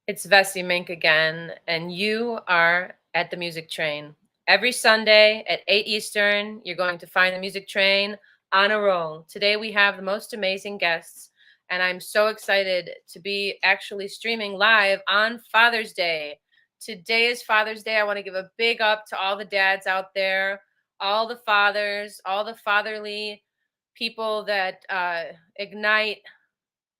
It's Vessi Mink again, and you are at the Music Train. Every Sunday at 8 Eastern, you're going to find the Music Train on a roll. Today we have the most amazing guests, and I'm so excited to be actually streaming live on Father's Day. Today is Father's Day. I want to give a big up to all the dads out there, all the fathers, all the fatherly people that ignite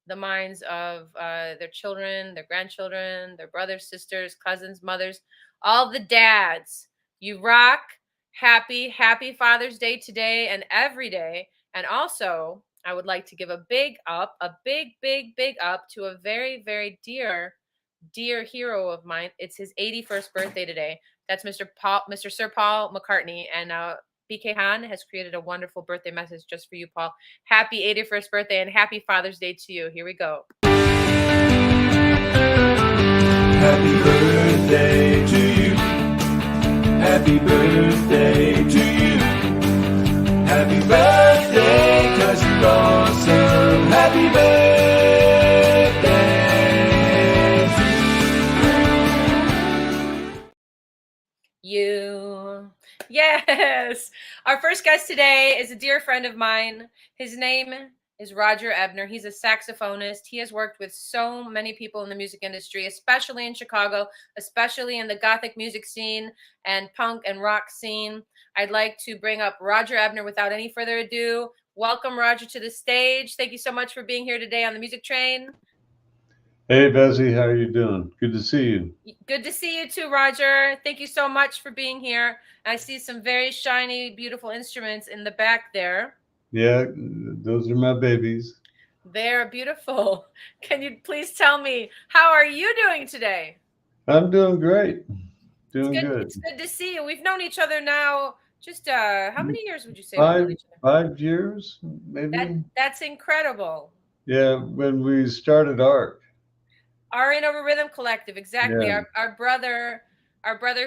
the minds of their children, their grandchildren, their brothers, sisters, cousins, mothers, all the dads. You rock. Happy Father's Day today and every day. And also, I would like to give a big up, a big up to a very dear hero of mine. It's his 81st birthday today. That's Mr. Sir Paul McCartney. And BK Han has created a wonderful birthday message just for you, Paul. Happy 81st birthday and happy Father's Day to you. Here we go. Happy birthday to you. Happy birthday to you. Happy birthday, 'cause you're awesome. Happy birthday to you. Yes. Our first guest today is a dear friend of mine. His name is Roger Ebner. He's a saxophonist. He has worked with so many people in the music industry, especially in Chicago, especially in the Gothic music scene and punk and rock scene. I'd like to bring up Roger Ebner without any further ado. Welcome, Roger, to the stage. Thank you so much for being here today on the Music Train. Hey, Bessie, how are you doing? Good to see you. Good to see you too, Roger. Thank you so much for being here. I see some very shiny, beautiful instruments in the back there. Yeah, those are my babies. They're beautiful. Can you please tell me, how are you doing today? I'm doing great. Doing It's good. It's good to see you. We've known each other now. Just how many years would you say we've known each other? 5 years, maybe. That's incredible. Yeah, when we started ARC. RN Over Rhythm Collective, exactly. Yeah. Our brother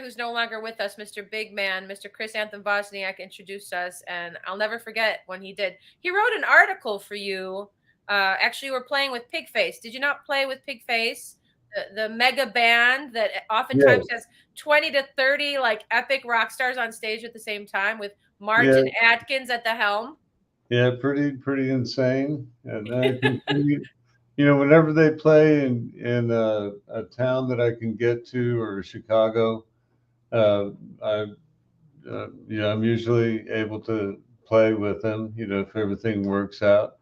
who's no longer with us, Mr. Big Man, Mr. Chris Anthony Wozniak, introduced us, and I'll never forget when he did. He wrote an article for you. Actually, we're playing with Pigface. Did you not play with Pigface? The mega band that oftentimes has 20 to 30 like epic rock stars on stage at the same time with Martin Atkins at the helm. Yeah, pretty insane. And I continue, whenever they play in a town that I can get to or Chicago, I I'm usually able to play with them, if everything works out.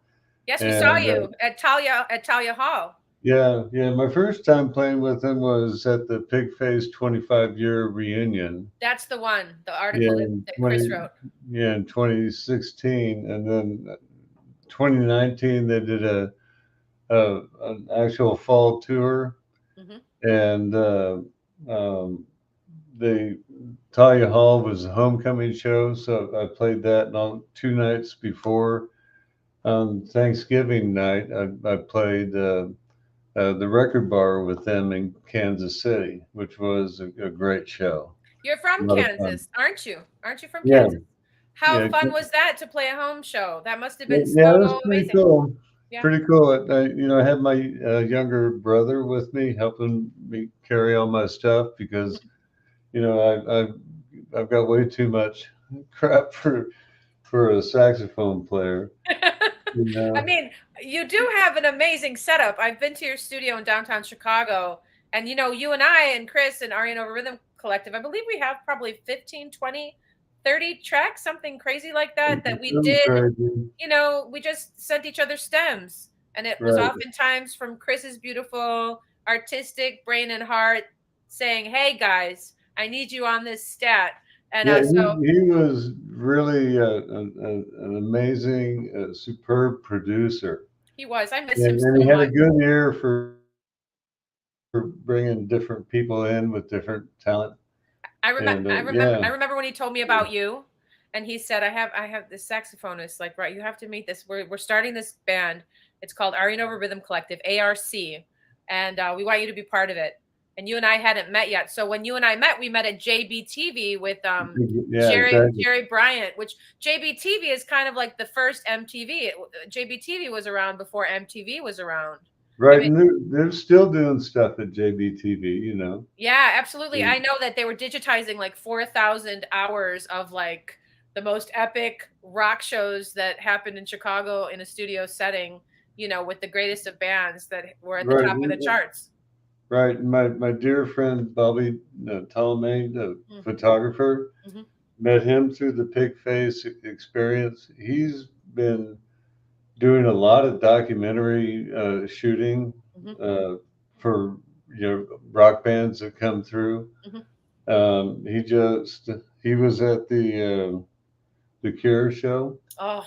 Yes, we saw you at Talia Hall. Yeah. My first time playing with him was at the Pigface 25-year reunion. That's the one, the article that Chris wrote. Yeah, in 2016, and then 2019 they did an actual fall tour, and the Talia Hall was a homecoming show, so I played that on 2 nights before. On Thanksgiving night, I played the Record Bar with them in Kansas City, which was a great show. You're from Kansas, aren't you? Aren't you from Kansas? How fun was that to play a home show? That must have been it was pretty amazing. cool. Yeah. Pretty cool. I had my younger brother with me, helping me carry all my stuff because, I've got way too much crap for a saxophone player. I mean, you do have an amazing setup. I've been to your studio in downtown Chicago, and you and I and Chris and RN Over Rhythm Collective, I believe we have probably 15, 20, 30 tracks, something crazy like that we did. Crazy. We just sent each other stems, and it was oftentimes from Chris's beautiful artistic brain and heart saying, "Hey guys, I need you on this stat." And he was really an amazing, superb producer. He was. I miss him so much. And he had a good ear for bringing different people in with different talent. I remember when he told me about you, and he said, "I have this saxophonist. Like, right, you have to meet this. We're starting this band. It's called Aryan Over Rhythm Collective, ARC, and we want you to be part of it." And you and I hadn't met yet. So when you and I met, we met at JBTV with Jerry Bryant, which JBTV is kind of like the first MTV. JBTV was around before MTV was around. Right, mean, and they're still doing stuff at JBTV, you know. yeah, absolutely. Yeah. I know that they were digitizing like 4,000 hours of like the most epic rock shows that happened in Chicago in a studio setting, with the greatest of bands that were at the Right, top of the charts. right. My dear friend Bobby Ptolemy, the Mm, photographer, mhm, met him through the Pig Face experience. He's been doing a lot of documentary shooting mhm, uh, for rock bands that come through. mhm. He just he was at the Cure show. Oh,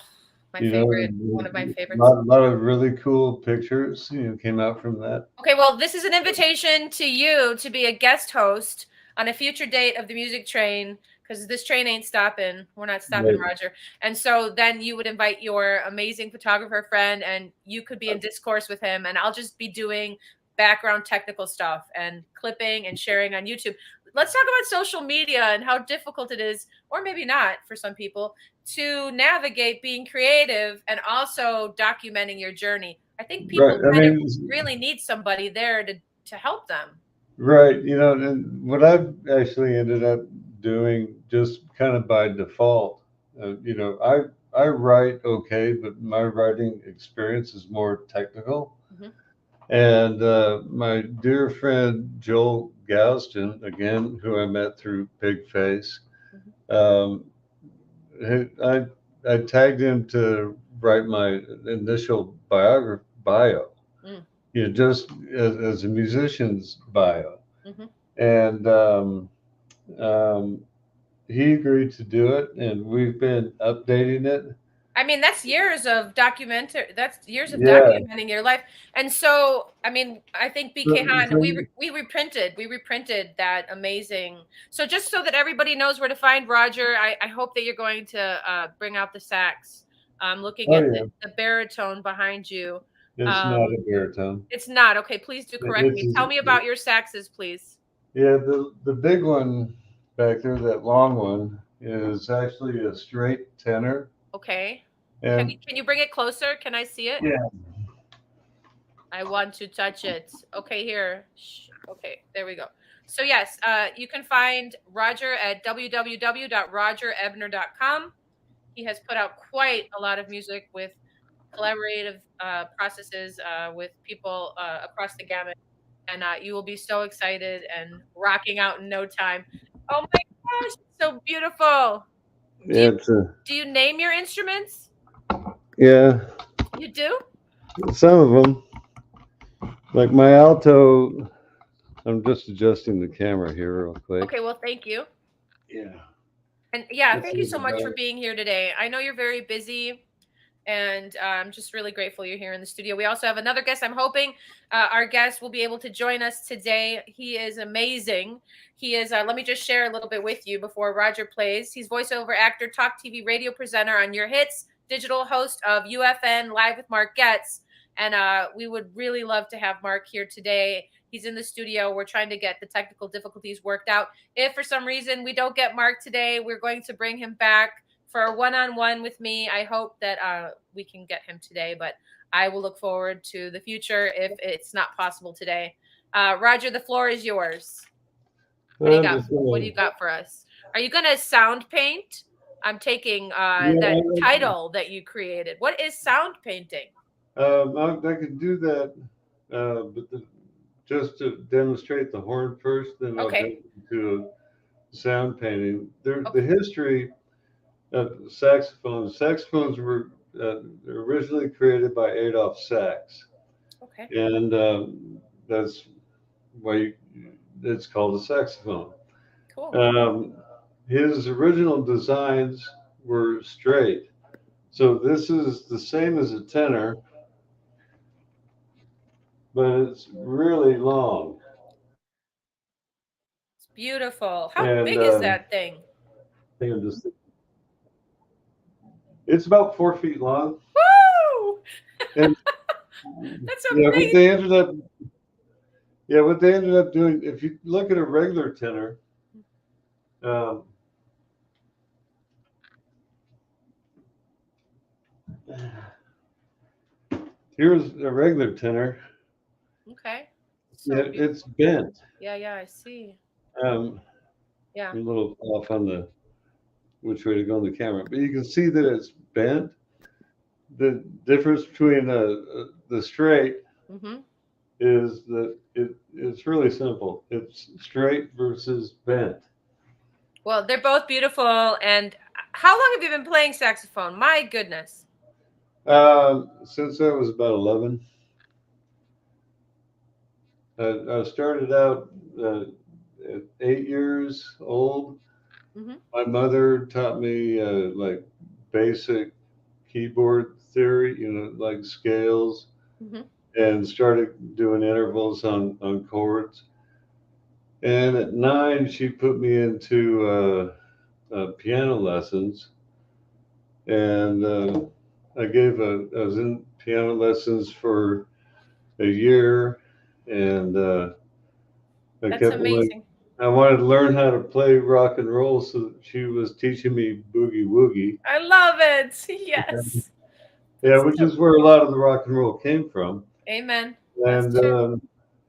my You know, favorite, one of my and a favorites. lot of really cool pictures came out from that. Okay, well, this is an invitation to you to be a guest host on a future date of the Music Train because this train ain't stopping. We're not stopping, Right. Roger. And so then you would invite your amazing photographer friend, and you could be in discourse with him, and I'll just be doing background technical stuff and clipping and sharing on YouTube. Let's talk about social media and how difficult it is, or maybe not for some people, to navigate being creative and also documenting your journey. I think Right. people I kind of mean, really need somebody there to help them. right. And what I've actually ended up doing just kind of by default, I write okay, but my writing experience is more technical. Mhm, And my dear friend Joel Gouston, again, who I met through Pig Face, mhm. um, I I tagged him to write my initial bio, Mm, just as a musician's bio, mhm. and um, he agreed to do it, and we've been updating it. I mean, that's years of Yeah. documenting your life. And so, I mean, I think BK So, Han, so we reprinted that amazing. So just so that everybody knows where to find Roger, I hope that you're going to bring out the sax. I'm looking oh at yeah, the baritone behind you. it's not Um, a baritone. it's not. Okay, please do correct It's me. Tell me about your saxes, please. yeah, the big one back there, that long one, is actually a straight tenor, Okay. Can you and can you bring it closer? Can I see it? yeah, I want to touch it. Okay, here. Okay, there we go. So yes, you can find Roger at www.rogerebner.com. He has put out quite a lot of music with collaborative processes with people across the gamut, and you will be so excited and rocking out in no time. Oh my gosh, it's so beautiful. Do you yeah, it's a do you name your instruments? yeah. You do? Some of them, like my alto. I'm just adjusting the camera here real quick. Okay, well, thank you. Yeah. And yeah, That's thank you so much for about being here today. I know you're very busy, and I'm just really grateful you're here in the studio. We also have another guest. I'm hoping our guest will be able to join us today. He is amazing. He is, let me just share a little bit with you before Roger plays. He's voiceover actor, talk TV radio presenter on Your Hits, digital host of UFN Live with Mark Getz. And we would really love to have Mark here today. He's in the studio. We're trying to get the technical difficulties worked out. If for some reason we don't get Mark today, we're going to bring him back for a one-on-one with me. I hope that we can get him today, but I will look forward to the future if it's not possible today. Roger, the floor is yours. What do you I'm got? just What do you got for us? Are you gonna sound paint? I'm taking that yeah, title that you created. What is sound painting? I could do that, but just to demonstrate the horn first, then I'll Okay. go into sound painting. The Okay. history of saxophones. Saxophones were originally created by Adolph Sax, Okay. and that's why it's called a saxophone. Cool. Um, his original designs were straight. So this is the same as a tenor, but it's really long. It's beautiful. How And big is that thing? hang on just, it's about 4 feet long. Woo! And That's yeah, amazing. what they ended up doing, if you look at a regular tenor, um, here's a regular tenor. Okay. So Yeah, beautiful. it's bent. Yeah, I see. Um, Yeah. I'm a little off on the which way to go on the camera, but you can see that it's bent. The difference between the straight Mm-hmm. is that it's really simple. It's straight versus bent. Well, they're both beautiful. And how long have you been playing saxophone? My goodness. Since I was about 11, I started out at 8 years old. Mm-hmm. My mother taught me like basic keyboard theory, like scales, Mm-hmm. and started doing intervals on chords. And at 9, she put me into piano lessons, and I was in piano lessons for a year, and I That's kept wanting, amazing. I wanted to learn how to play rock and roll, so she was teaching me boogie woogie. I love it. Yes. Yeah, That's which so is where a lot of the rock and roll came from. amen. That's And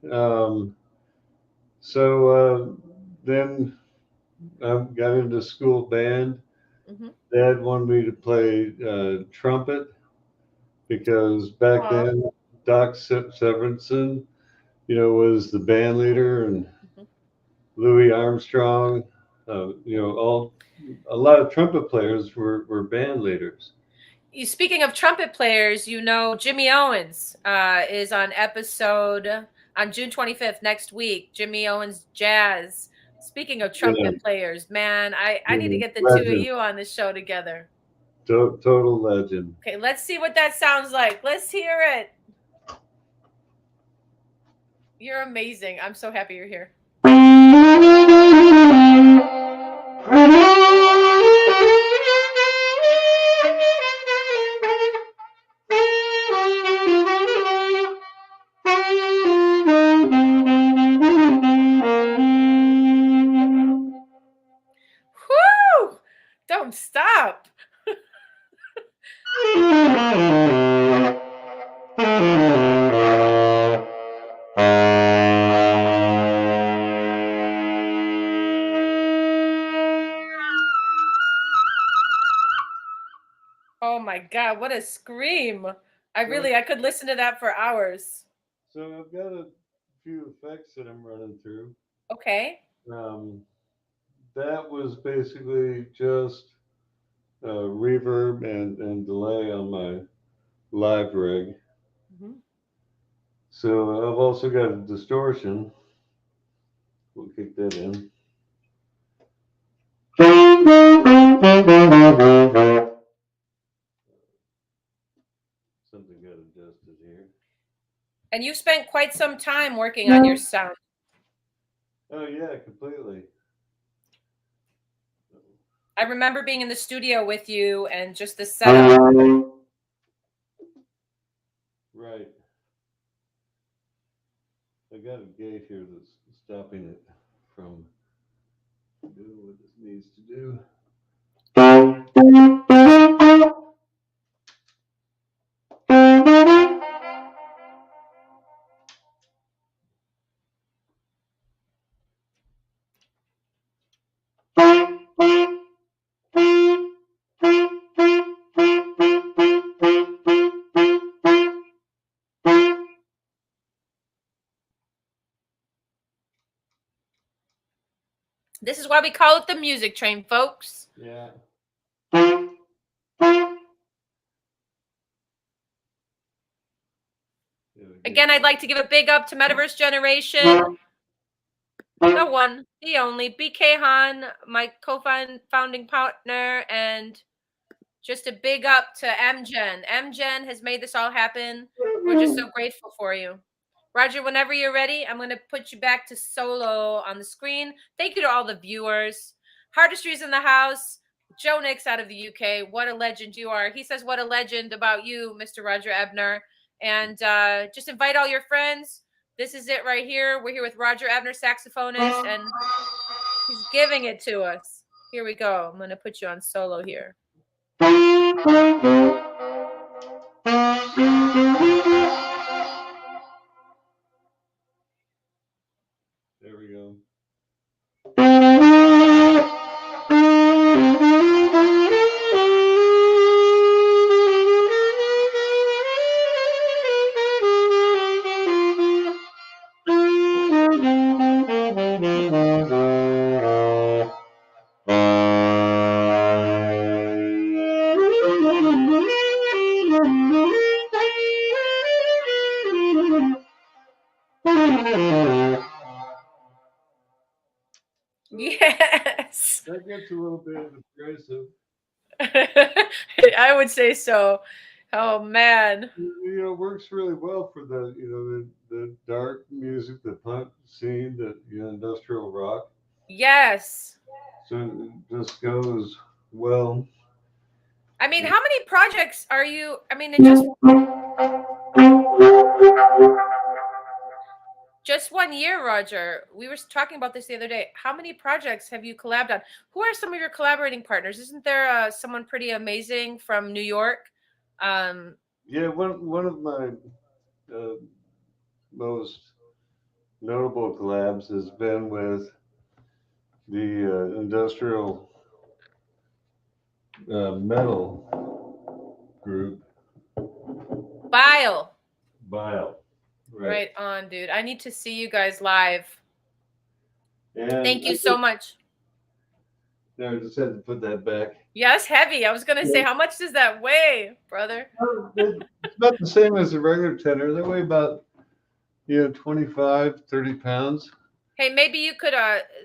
true. um, so then I got into school band. Mm-hmm. Dad wanted me to play trumpet because back Aw. then Doc Severinsen, was the band leader, and Mhm. Louis Armstrong, all a lot of trumpet players were band leaders. Speaking of trumpet players, Jimmy Owens is on episode on June 25th next week. Jimmy Owens Jazz. Speaking of Yeah, trumpet players, man, I need to get the two of legend, you on the show together. total legend. Okay, let's see what that sounds like. Let's hear it. You're amazing. I'm so happy you're here. Whoo! Don't stop. Oh my God, what a scream. I could listen to that for hours. So I've got a few effects that I'm running through. Okay. Um, that was basically just reverb and delay on my live rig. Mhm. So I've also got a distortion. We'll kick that in. Something got adjusted here. And you spent quite some time working on your sound. Oh yeah, completely. I remember being in the studio with you and just the setup. Right. I got a gate here that's stopping it from doing what this needs to do. This is why we call it the music train, folks. Yeah. Again, I'd like to give a big up to Metaverse Generation. The one, the only, BK Han, my co-founding partner, and just a big up to MGen. MGen has made this all happen. We're just so grateful for you. Roger, whenever you're ready, I'm going to put you back to solo on the screen. Thank you to all the viewers. Hardistry's in the house. Joe Nix out of the UK. What a legend you are. He says, what a legend about you, Mr. Roger Ebner. And just invite all your friends. This is it right here. We're here with Roger Ebner, saxophonist, and he's giving it to us. Here we go. I'm going to put you on solo here. There we go. Yes. That gets a little bit aggressive. I would say so. Oh man. You know, works really well for the the dark music, the punk scene, the industrial rock. Yes. So it just goes well. I mean, how many projects are you? I mean, in just 1 year, Roger. We were talking about this the other day. How many projects have you collabed on? Who are some of your collaborating partners? Isn't there someone pretty amazing from New York? Um, Yeah, one of my uh, most notable collabs has been with the industrial metal group Bile. Bile. Right on, dude. I need to see you guys live. And Thank you so much. I just had to put that back. Yeah, it's heavy. I was gonna say, how much does that weigh, brother? It's about the same as a regular tenor. They weigh about 25, 30 pounds. Hey, maybe you could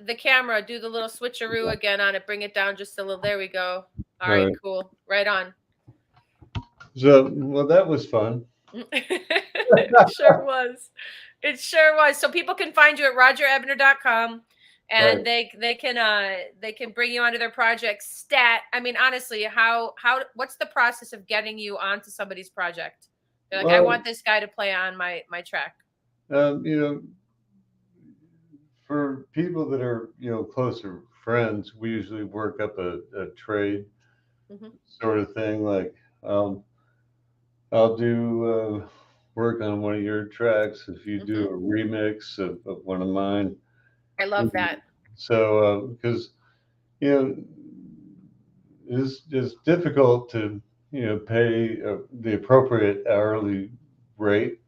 the camera do the little switcheroo again on it, bring it down just a little. There we go. All right, cool. Right on. So, well, that was fun. It sure was. It sure was. So people can find you at rogerebner.com and they can bring you onto their project. I mean, honestly, how what's the process of getting you onto somebody's project? They're like, I want this guy to play on my track. For people that are closer friends, we usually work up a trade sort of thing. Like I'll do work on one of your tracks if you do a remix of one of mine. I love that. So because it's difficult to pay the appropriate hourly rate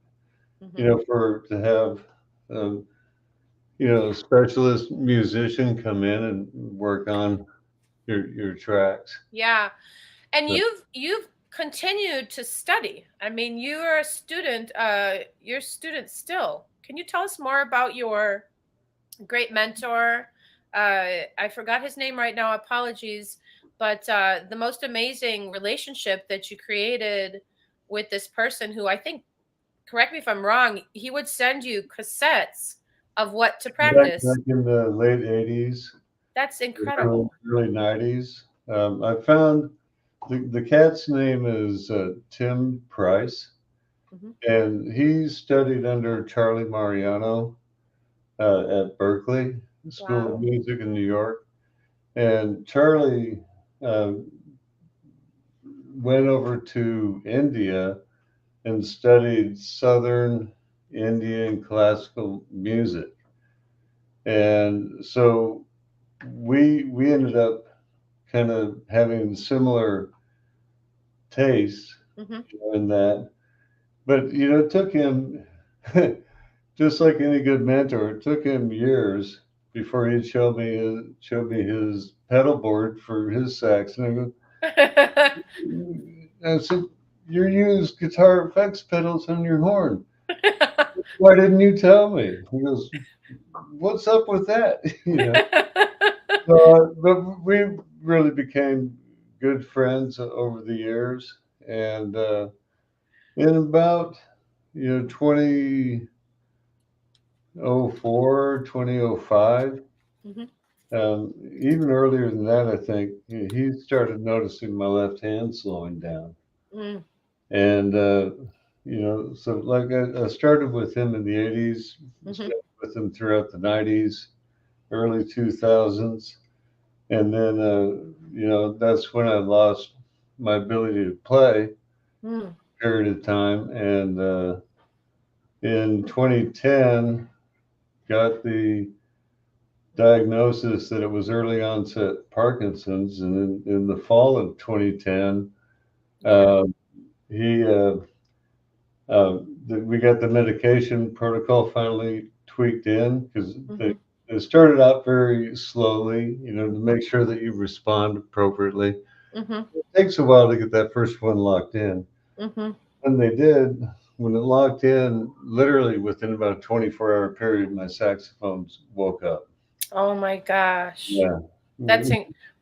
for to have a specialist musician come in and work on your tracks. Yeah. And you've continued to study. I mean, you're a student, you're a student still. Can you tell us more about your great mentor? I forgot his name right now, apologies, but the most amazing relationship that you created with this person who, I think, correct me if I'm wrong, he would send you cassettes of what to practice. Back in the late 80s. That's incredible. Early 90s. I found the cat's name is Tim Price, and he studied under Charlie Mariano at Berklee School of Music in New York. And Charlie went over to India and studied Southern Indian classical music. And so we ended up kind of having similar tastes in that. But it took him just like any good mentor, it took him years before he'd show me his pedal board for his sax. And I said, you use guitar effects pedals on your horn. Why didn't you tell me? He goes, what's up with that? But we really became good friends over the years. And in about 2004, 2005, even earlier than that, I think he started noticing my left hand slowing down. And so like I started with him in the 80s, stayed with him throughout the 90s, early 2000s, and then that's when I lost my ability to play period of time. And in 2010 got the diagnosis that it was early onset Parkinson's, and in the fall of 2010, Yeah. uh, he we got the medication protocol finally tweaked in because Mm-hmm. it started out very slowly, to make sure that you respond appropriately. Mm-hmm. It takes a while to get that first one locked in. Mm-hmm. When they did, when it locked in, literally within about a 24-hour period, my saxophones woke up. Oh my gosh. Yeah. That's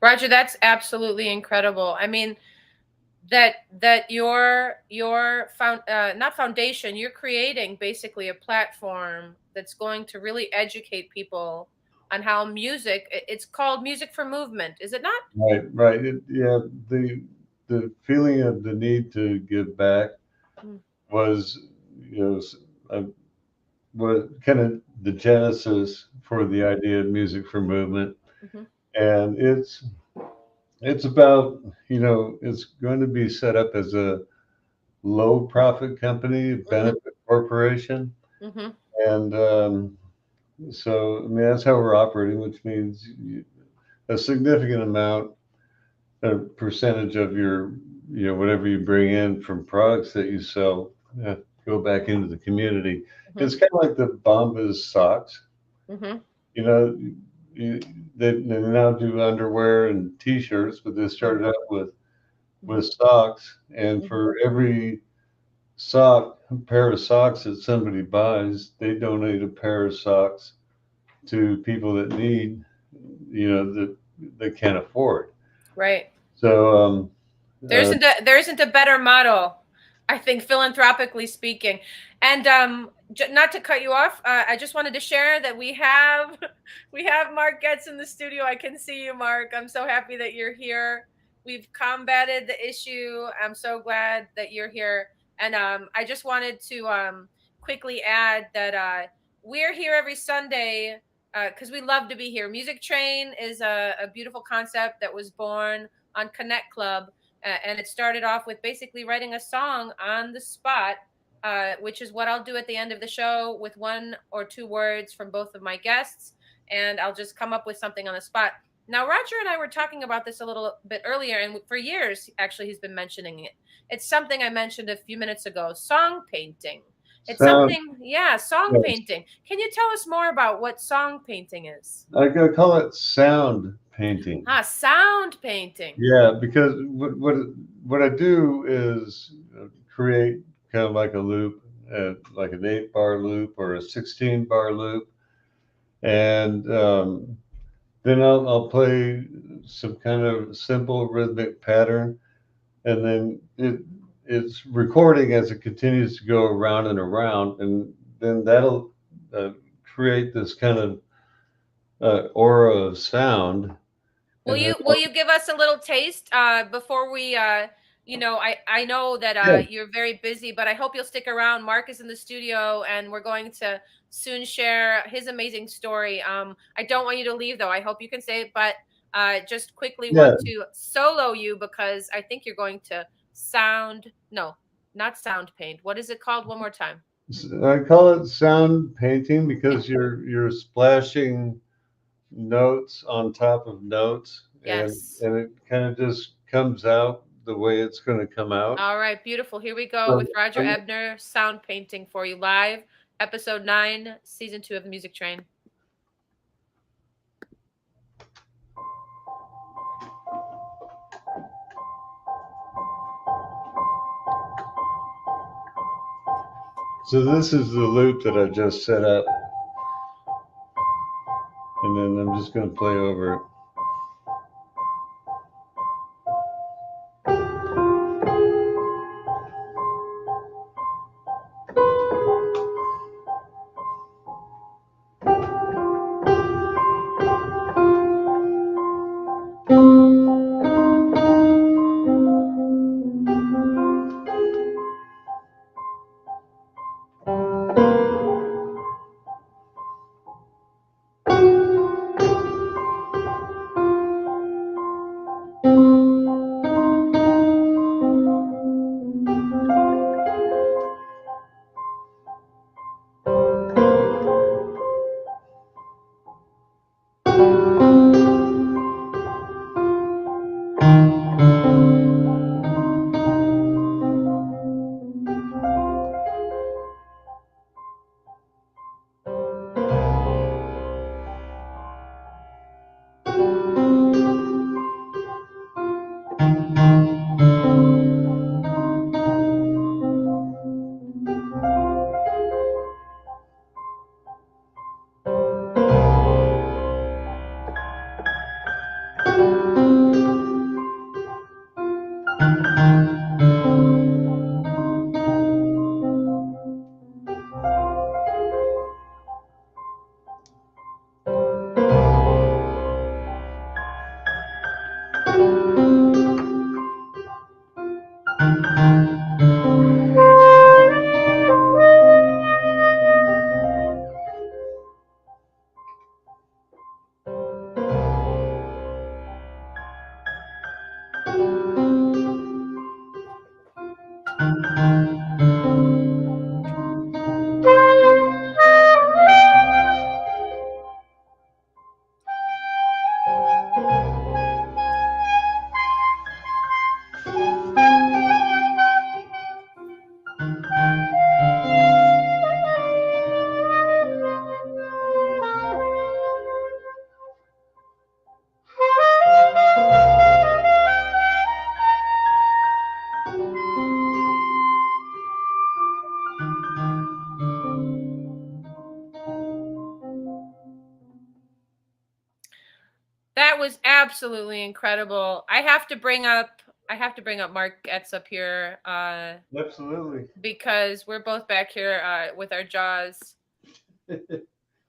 Roger, that's absolutely incredible. I mean, that your not foundation, you're creating basically a platform that's going to really educate people on how music, it's called Music for Movement, is it not? Right, right. Yeah, the feeling of the need to give back Mm. was, you know, uh, was kind of the genesis for the idea of music for movement, Mm-hmm. and it's about, it's going to be set up as a low profit company, Mm-hmm. benefit corporation, Mm-hmm. and so I mean that's how we're operating, which means a significant amount, a percentage of your, whatever you bring in from products that you sell, go back into the community. Mm-hmm. It's kind of like the Bombas socks. Mm-hmm. You know, you, they now do underwear and T-shirts, but they started out with socks, and Mm-hmm. for every pair of socks that somebody buys, they donate a pair of socks to people that need, that they can't afford. Right. So, There uh, isn't a better model, I think, philanthropically speaking. And not to cut you off, I just wanted to share that we have we have Mark Getz in the studio. I can see you, Mark. I'm so happy that you're here. We've combated the issue. I'm so glad that you're here. And I just wanted to quickly add that we're here every Sunday because we love to be here. Music Train is a beautiful concept that was born on Connect Club, and it started off with basically writing a song on the spot, which is what I'll do at the end of the show with one or two words from both of my guests, and I'll just come up with something on the spot. Now, Roger and I were talking about this a little bit earlier, and for years, actually, he's been mentioning it. It's something I mentioned a few minutes ago: song painting. It's sound, something, yeah, song yes. painting. Can you tell us more about what song painting is? I gotta call it sound painting. Ah, sound painting. Yeah, because what I do is create kind of like a loop, like an 8-bar loop or a 16-bar loop, and then I'll play some kind of simple rhythmic pattern, and then it's recording as it continues to go around and around, and then that'll uh, create this kind of aura of sound. Will And then, you give us a little taste before we I know that yeah, you're very busy, but I hope you'll stick around. Mark is in the studio and we're going to soon share his amazing story. I don't want you to leave though. I hope you can stay, but just quickly yeah, want to solo you because I think you're going to sound no, not sound paint. What is it called? One more time. I call it sound painting because you're splashing notes on top of notes, and Yes. and it kind of just comes out the way it's going to come out. All right, beautiful. Here we go So with Roger I'm- Ebner, sound painting for you live, episode 9, season 2 of the Music Train. So this is the loop that I just set up, and then I'm just going to play over it. That was absolutely incredible. I have to bring up Mark Getz up here Absolutely. because we're both back here with our jaws.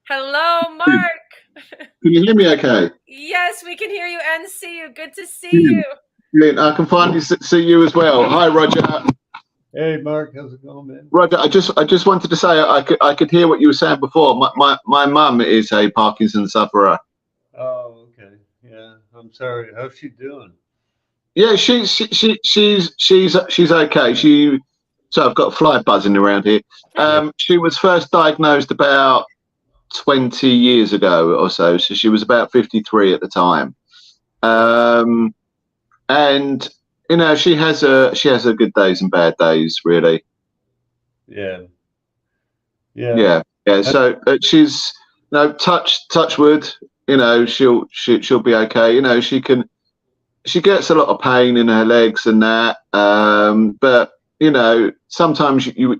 Hello, Mark. Can you hear me okay? Yes, we can hear you and see you. Good to see you. Brilliant. I can finally see you as well. Hi, Roger. Hey, Mark, how's it going, man? Roger, I just wanted to say I could hear what you were saying before. My mum is a Parkinson's sufferer. Oh, okay. Yeah, I'm sorry. How's she doing? Yeah, she's okay. So I've got a fly buzzing around here. She was first diagnosed about 20 years ago or so. So she was about 53 at the time. And you know, she has her good days and bad days, really. Yeah. Yeah. So she's, you know, touch wood. You know, she'll be okay. You know, she gets a lot of pain in her legs and that. But you know, sometimes you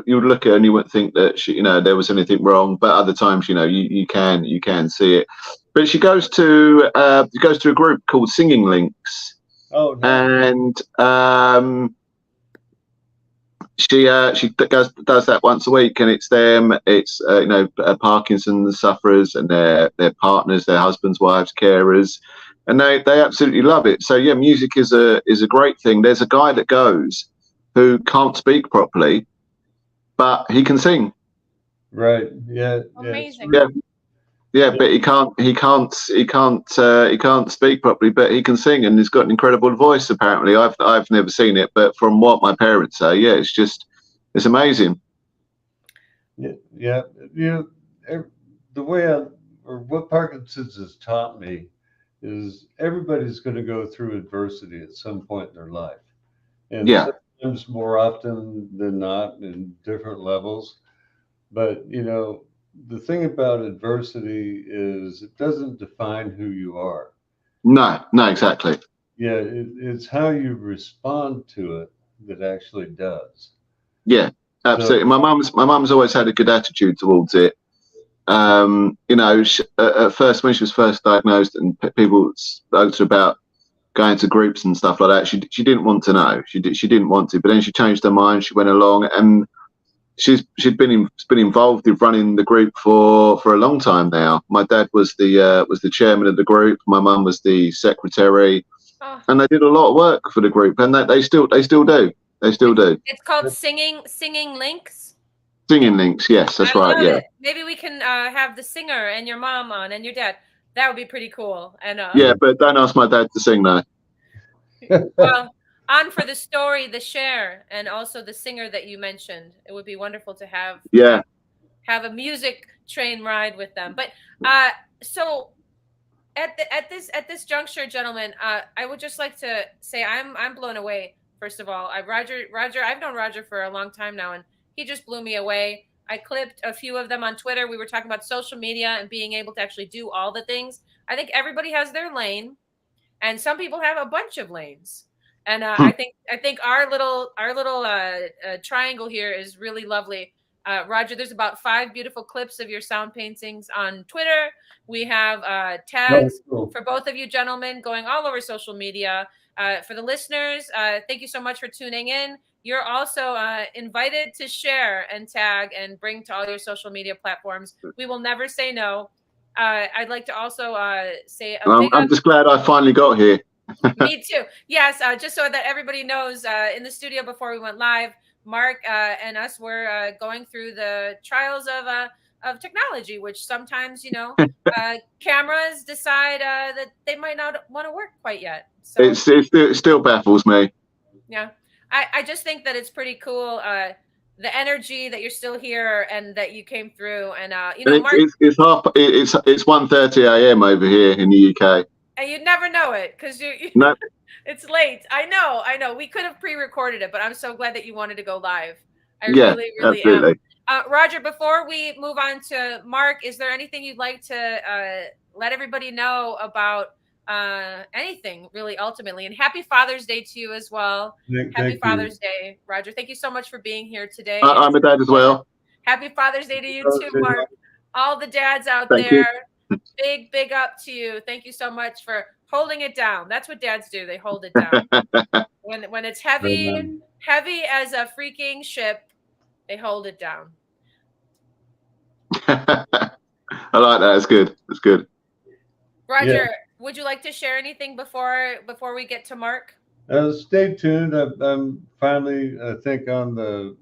look at her and you wouldn't think that she, you know, there was anything wrong. But other times, you know, you can see it. But she goes to a group called Singing Links. Oh, nice. And she does that once a week, and it's them. It's you know, Parkinson's sufferers and their partners, their husbands, wives, carers, and they absolutely love it. So yeah, music is a great thing. There's a guy that goes who can't speak properly, but he can sing. Right. Yeah. Amazing. Yeah, but he can't speak properly, but he can sing, and he's got an incredible voice. Apparently, I've never seen it, but from what my parents say, yeah, it's amazing. Yeah. You know, the way or what Parkinson's has taught me is everybody's going to go through adversity at some point in their life, and sometimes more often than not in different levels. But you know, the thing about adversity is it doesn't define who you are. No, exactly. Yeah, it's how you respond to it that actually does. Yeah, absolutely. So, my mum's always had a good attitude towards it. You know, at first when she was first diagnosed and people spoke to her about going to groups and stuff like that, she didn't want to know. She didn't want to, but then she changed her mind. She went along, and she'd been involved in running the group for a long time now. My dad was the chairman of the group. My mum was the secretary, and they did a lot of work for the group, and they still do. They still do. It's called Singing Links. Singing Links, yes, that's right. Yeah. Maybe we can have the singer and your mom on and your dad. That would be pretty cool. And yeah, but don't ask my dad to sing though. Well, on for the story, the share, and also the singer that you mentioned. It would be wonderful to have a music train ride with them. But so at this juncture, gentlemen, I would just like to say I'm blown away. First of all, Roger, I've known Roger for a long time now, and he just blew me away. I clipped a few of them on Twitter. We were talking about social media and being able to actually do all the things. I think everybody has their lane, and some people have a bunch of lanes. And I think our little triangle here is really lovely. Roger, there's about 5 beautiful clips of your sound paintings on Twitter. We have tags for both of you gentlemen going all over social media. For the listeners, thank you so much for tuning in. You're also invited to share and tag and bring to all your social media platforms. We will never say no. I'd like to also say I'm just glad I finally got here. Me too. Yes, just so that everybody knows, in the studio before we went live, Mark and us were going through the trials of technology, which sometimes, you know, cameras decide that they might not want to work quite yet. So it still baffles me. Yeah, I just think that it's pretty cool. The energy that you're still here and that you came through, and you know, Mark, it's 1:30 a.m. over here in the UK. And you'd never know it because no. It's late. I know. We could have pre-recorded it, but I'm so glad that you wanted to go live. I really absolutely. am. Roger, before we move on to Mark, is there anything you'd like to let everybody know about anything, really, ultimately? And happy Father's Day to you as well. Happy Father's Day, Roger. Thank you so much for being here today. I'm a dad as well. Happy Father's Day to you too, Mark. All the dads out there. big up to you. Thank you so much for holding it down. That's what dads do. They hold it down. When it's heavy as a freaking ship, they hold it down. I like that. It's good. It's good. Roger, would you like to share anything before we get to Mark? Stay tuned. I'm finally, I think, on the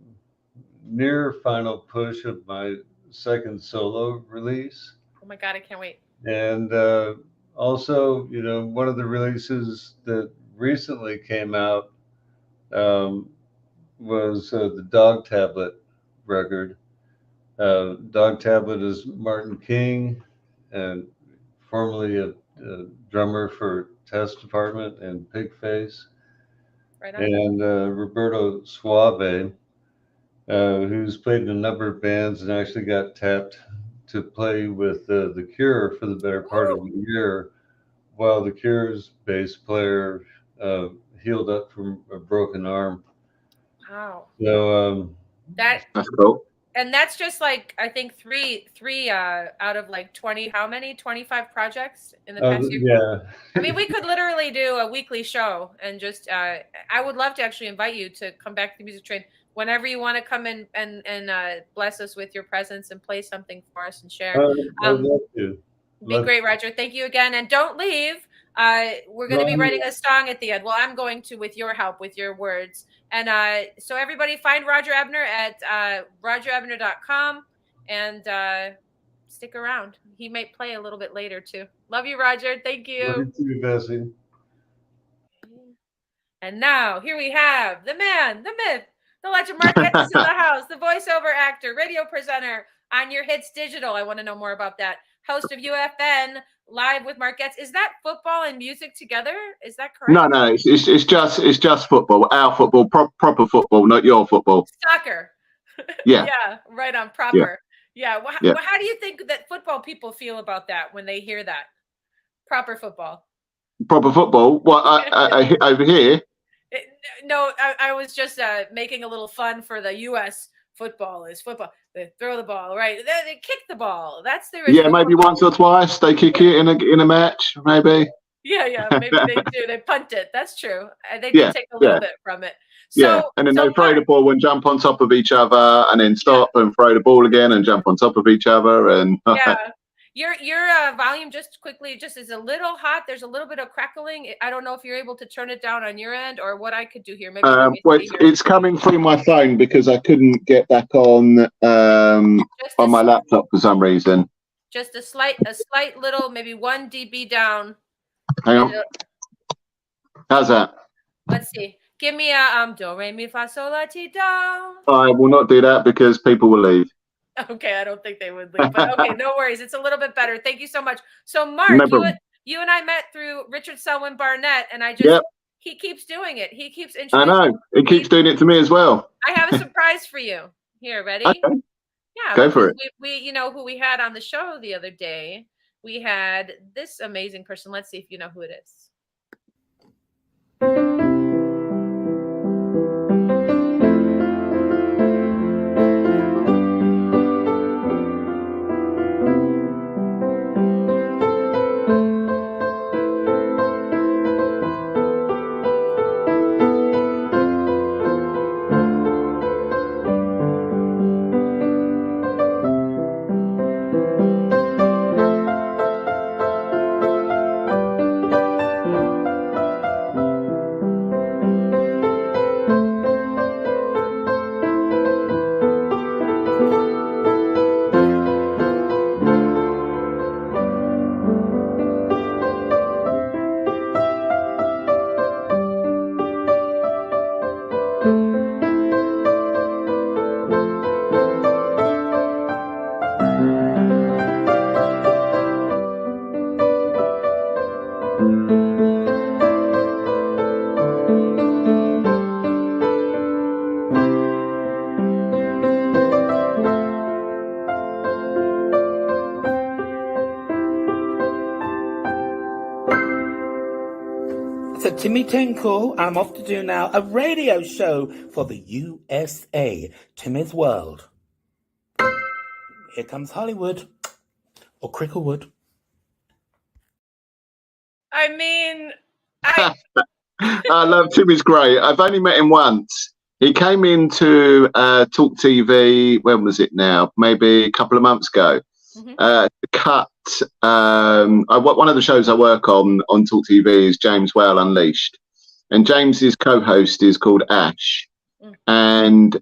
near final push of my second solo release. Oh my God, I can't wait. And also, you know, one of the releases that recently came out was the Dog Tablet record. Dog Tablet is Martin King, and formerly a drummer for Test Department and Pigface. Right on. And Roberto Suave, who's played in a number of bands and actually got tapped to play with The Cure for the better part of a year, while The Cure's bass player healed up from a broken arm. Wow. So that's cool. And that's just like, I think three out of like 20, how many? 25 projects in the past year? Yeah. I mean, we could literally do a weekly show and just, I would love to actually invite you to come back to the Music Train whenever you want to come in and bless us with your presence and play something for us and share. I'd love to. Be great, Roger. Thank you again. And don't leave. We're going to be writing a song at the end. Well, I'm going to, with your help, with your words. And so everybody find Roger Ebner at rogerebner.com and stick around. He might play a little bit later too. Love you, Roger. Thank you. Love you too, Bessie. And now here we have the man, the myth, the legend, Mark Getz is in the house, the voiceover actor, radio presenter on your hits digital. I want to know more about that. Host of UFN Live with Mark Getz. Is that football and music together? Is that correct? No, it's just football. Our football, proper football, not your football. Soccer. Yeah. Yeah, right on, proper. Yeah. Well, how do you think that football people feel about that when they hear that? Proper football. Proper football? What, I over here? No, I was just making a little fun for the U.S. football is football. They throw the ball, right? They kick the ball. That's their maybe once or twice they kick it in a match, maybe. Yeah, maybe they do. They punt it. That's true. They do take a little bit from it. So, and then they throw the ball and jump on top of each other, and then stop and throw the ball again and jump on top of each other, and Your volume just quickly is a little hot. There's a little bit of crackling. I don't know if you're able to turn it down on your end or what I could do here. Maybe it's coming through my phone because I couldn't get back on my laptop for some reason. Just a slight little, maybe 1 dB down. Hang on. How's that? Let's see. Give me a do re mi fa sol la ti do. I will not do that because people will leave. Okay, I don't think they would leave, but okay, no worries. It's a little bit better. Thank you so much. So, Mark, you and I met through Richard Selwyn Barnett, and he keeps doing it. He keeps introducing. I know. He keeps doing it to me as well. I have a surprise for you. Here, ready? Okay. Yeah. Go for it. We you know who we had on the show the other day. We had this amazing person. Let's see if you know who it is. Timmy Tinkle, and I'm off to do now a radio show for the USA, Timmy's World. Here comes Hollywood, or Cricklewood. I mean, I I love Timmy's great. I've only met him once. He came into Talk TV. When was it now? Maybe a couple of months ago. Mhm. To cut. One of the shows I work on Talk TV is James Whale Unleashed, and James's co-host is called Ash. Mm. And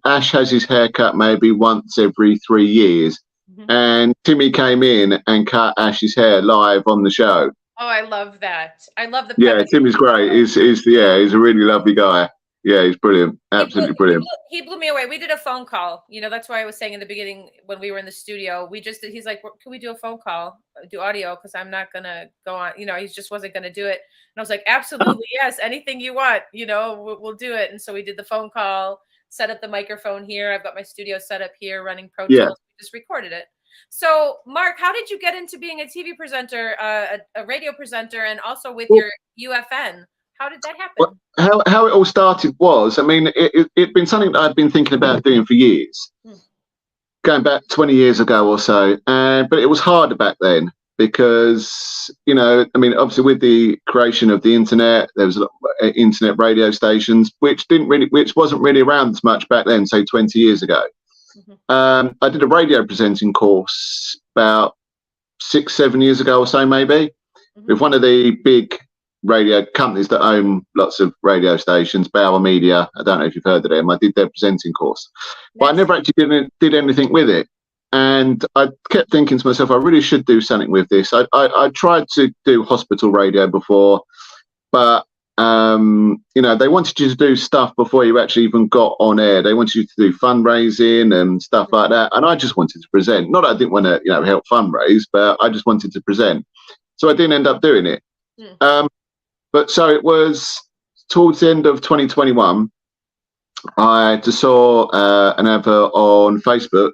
Ash has his hair cut maybe once every 3 years. Mhm. And Timmy came in and cut Ash's hair live on the show. Oh, I love that. I love the Yeah, peppy. Timmy's great. He's a really lovely guy. Yeah, he's brilliant. Absolutely brilliant. He blew me away. We did a phone call. That's why I was saying in the beginning when we were in the studio, he's like, can we do a phone call, do audio? Because I'm not going to go on, he just wasn't going to do it. And I was like, absolutely, yes, anything you want, we'll do it. And so we did the phone call, set up the microphone here. I've got my studio set up here running Pro Tools. Yeah. We just recorded it. So, Mark, how did you get into being a TV presenter, a radio presenter, and also with your UFN? How did that happen? Well, how it all started was, I mean, it'd been something that I'd been thinking about doing for years, going back 20 years ago or so. But it was harder back then because, I mean, obviously with the creation of the internet, there was a lot of internet radio stations, which wasn't really around as much back then, say 20 years ago. Mm-hmm. I did a radio presenting course about 6-7 years ago or so, maybe, with one of the big radio companies that own lots of radio stations, Bauer Media. I don't know if you've heard of them. I did their presenting course, but I never actually did anything with it. And I kept thinking to myself, I really should do something with this. I tried to do hospital radio before, but they wanted you to do stuff before you actually even got on air. They wanted you to do fundraising and stuff like that. And I just wanted to present. Not that I didn't want to, help fundraise, but I just wanted to present. So I didn't end up doing it. But so it was towards the end of 2021, I just saw an advert on Facebook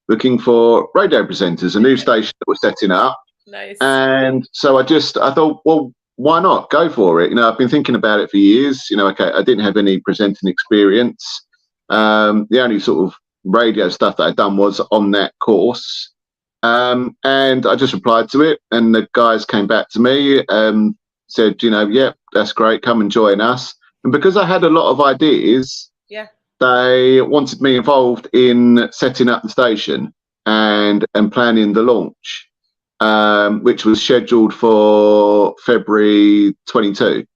looking for radio presenters, a new station that was setting up. Nice. And so I thought, well, why not go for it? I've been thinking about it for years. Okay, I didn't have any presenting experience. The only sort of radio stuff that I'd done was on that course. And I just replied to it, and the guys came back to me, said, yeah, that's great, come and join us. And because I had a lot of ideas, they wanted me involved in setting up the station and planning the launch, which was scheduled for February 22.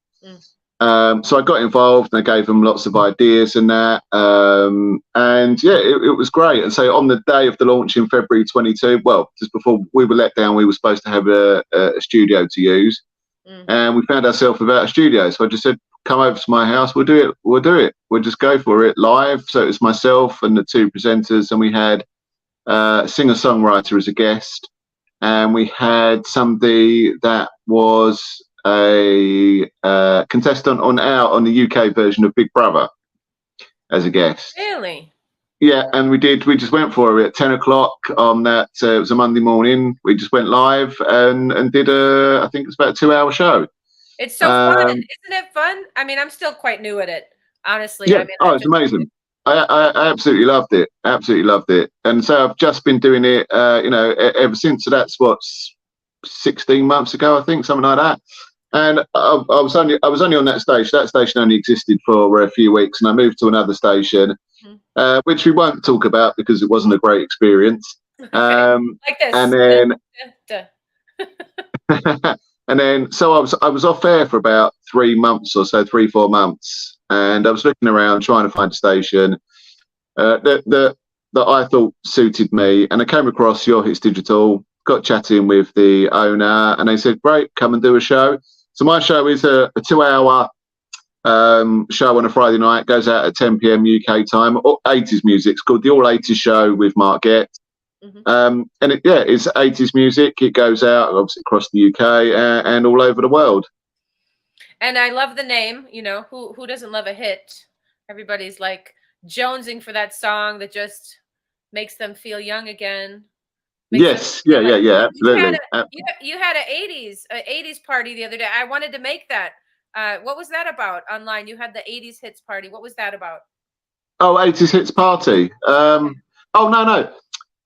So I got involved and I gave them lots of ideas and that. And yeah, it was great. And so on the day of the launch in February 22, well, just before we were let down, we were supposed to have a studio to use. And we found ourselves without a studio. So I just said, come over to my house. We'll do it. We'll just go for it live. So it was myself and the two presenters, and we had a singer-songwriter as a guest. And we had somebody that was a contestant on the UK version of Big Brother as a guest. Really? Yeah, and we just went for it at 10 o'clock on that. It was a Monday morning. We just went live and did I think it's about a 2-hour show. It's so fun. Isn't it fun? I mean, I'm still quite new at it, honestly. Yeah. I mean, it's amazing. I absolutely loved it. Absolutely loved it. And so I've just been doing it, ever since. So that's 16 months ago, I think, something like that. And I was only on that station. That station only existed for a few weeks, and I moved to another station, which we won't talk about because it wasn't a great experience. like this. And then, and then, so I was off air for about 3 months or so, 3-4 months, and I was looking around trying to find a station that I thought suited me, and I came across Your Hits Digital. Got chatting with the owner, and they said, "Great, come and do a show." So my show is a 2-hour show on a Friday night. Goes out at 10 p.m. UK time. 80s music. It's called the All 80s Show with Mark Getz. And it's 80s music. It goes out obviously across the UK and all over the world. And I love the name. Who doesn't love a hit? Everybody's like jonesing for that song that just makes them feel young again. Yes, yeah, absolutely. You had an 80s party the other day. I wanted to make that. What was that about online? You had the 80s hits party. What was that about? Oh, 80s hits party. Oh, no.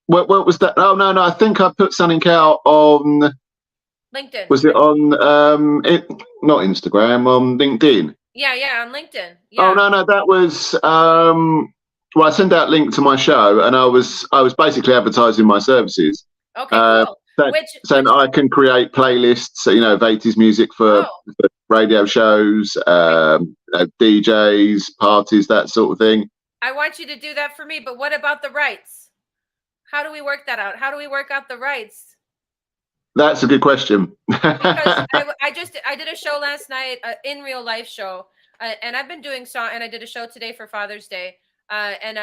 What was that? Oh, no. I think I put something out on LinkedIn. Was it on not Instagram, on LinkedIn? Yeah, on LinkedIn. Oh Yeah. no, that was well, I sent out a link to my show, and I was basically advertising my services. Okay, cool. Saying I can create playlists, you know, of 80s music for radio shows, DJs, parties, that sort of thing. I want you to do that for me, but what about the rights? How do we work that out? How do we work out the rights? That's a good question. Because I did a show last night, in real life show, and I've been doing song, and I did a show today for Father's Day, and